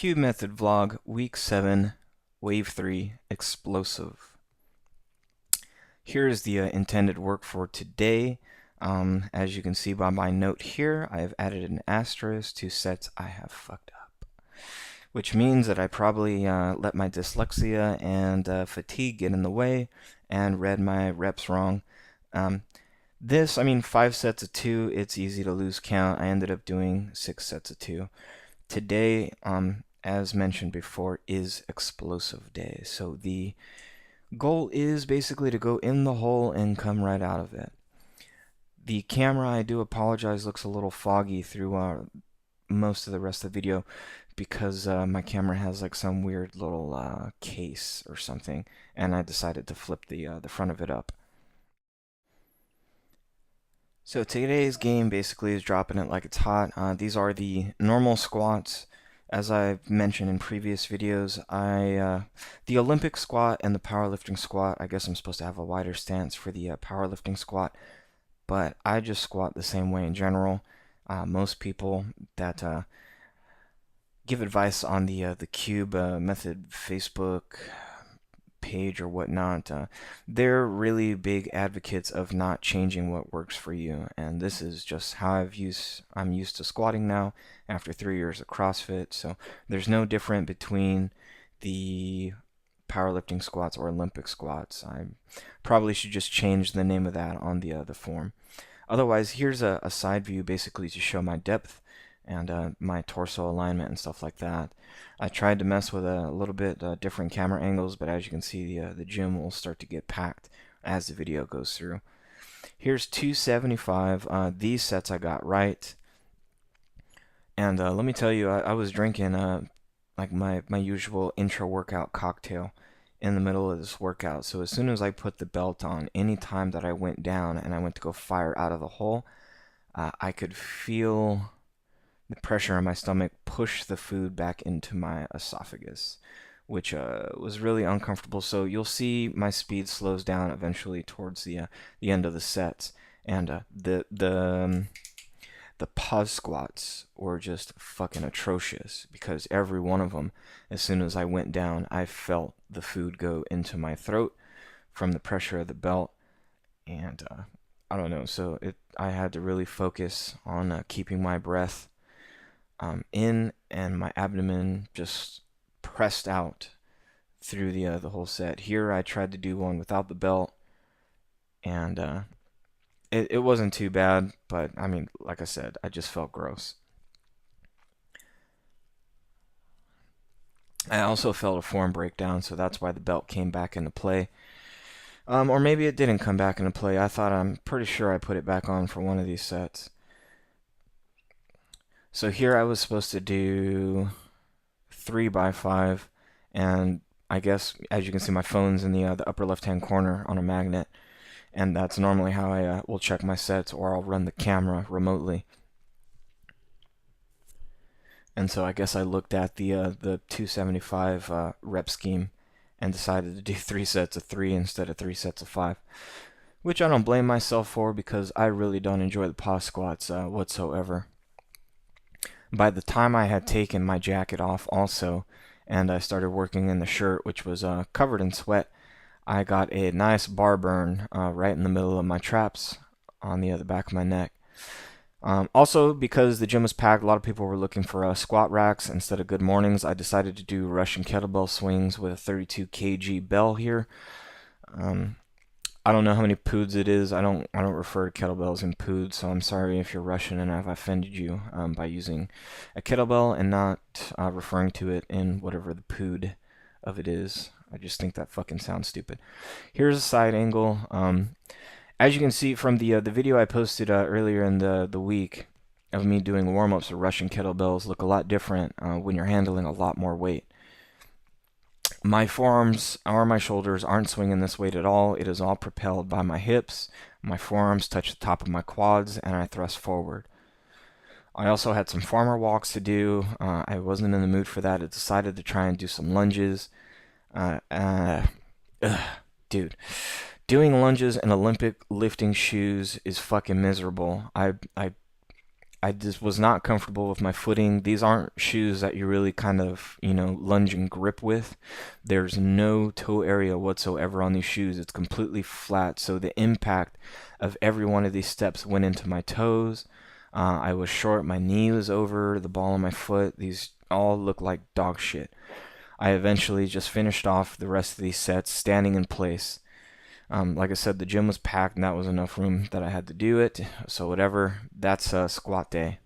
Cube Method Vlog, Week 7, Wave 3, Explosive. Here is the intended work for today. As you can see by my note here, I have added an asterisk to sets I have fucked up. Which means that I probably let my dyslexia and fatigue get in the way and read my reps wrong. 5 sets of 2, it's easy to lose count. I ended up doing 6 sets of 2. Today, as mentioned before, is explosive day. So the goal is basically to go in the hole and come right out of it. The camera, I do apologize, looks a little foggy through most of the rest of the video because my camera has like some weird little case or something, and I decided to flip the front of it up. So today's game basically is dropping it like it's hot. These are the normal squats. As I've mentioned in previous videos, the Olympic squat and the powerlifting squat, I guess I'm supposed to have a wider stance for the powerlifting squat, but I just squat the same way in general. Most people that give advice on the Cube Method Facebook page or whatnot, they're really big advocates of not changing what works for you, and this is just how I'm used to squatting now after 3 years of CrossFit. So there's no different between the powerlifting squats or Olympic squats. I probably should just change the name of that on the form. Otherwise, here's a side view basically to show my depth and my torso alignment and stuff like that. I tried to mess with a little bit different camera angles, but as you can see, the gym will start to get packed as the video goes through. Here's 275. These sets I got right, and let me tell you, I was drinking like my usual intra workout cocktail in the middle of this workout. So as soon as I put the belt on, any time that I went down and I went to go fire out of the hole, I could feel the pressure on my stomach push the food back into my esophagus, which was really uncomfortable. So you'll see my speed slows down eventually towards the end of the sets, and the pause squats were just fucking atrocious because every one of them, as soon as I went down, I felt the food go into my throat from the pressure of the belt, and I don't know. So I had to really focus on keeping my breath in and my abdomen just pressed out through the whole set. Here I tried to do one without the belt, and it wasn't too bad, but I mean, like I said, I just felt gross. I also felt a form breakdown, so that's why the belt came back into play. Or maybe it didn't come back into play. I'm pretty sure I put it back on for one of these sets. So here I was supposed to do 3x5, and I guess as you can see, my phone's in the upper left-hand corner on a magnet, and that's normally how I will check my sets, or I'll run the camera remotely. And so I guess I looked at the 275 rep scheme and decided to do 3 sets of 3 instead of 3 sets of 5, which I don't blame myself for because I really don't enjoy the pause squats whatsoever. By the time I had taken my jacket off also, and I started working in the shirt, which was covered in sweat, I got a nice bar burn right in the middle of my traps on the back of my neck. Also, because the gym was packed, a lot of people were looking for squat racks instead of good mornings. I decided to do Russian kettlebell swings with a 32 kg bell here. I don't know how many poods it is. I don't refer to kettlebells in poods, so I'm sorry if you're Russian and I've offended you by using a kettlebell and not referring to it in whatever the pood of it is. I just think that fucking sounds stupid. Here's a side angle. As you can see from the video I posted earlier in the week of me doing warm-ups with Russian kettlebells, look a lot different when you're handling a lot more weight. My forearms or my shoulders aren't swinging this weight at all. It is all propelled by my hips. My forearms touch the top of my quads, and I thrust forward. I also had some farmer walks to do. I wasn't in the mood for that. I decided to try and do some lunges. Dude, doing lunges in Olympic lifting shoes is fucking miserable. I just was not comfortable with my footing. These aren't shoes that you really kind of, lunge and grip with. There's no toe area whatsoever on these shoes. It's completely flat, so the impact of every one of these steps went into my toes. I was short, my knee was over the ball of my foot. These all look like dog shit. I eventually just finished off the rest of these sets standing in place. Like I said, the gym was packed and that was enough room that I had to do it. So whatever, that's a squat day.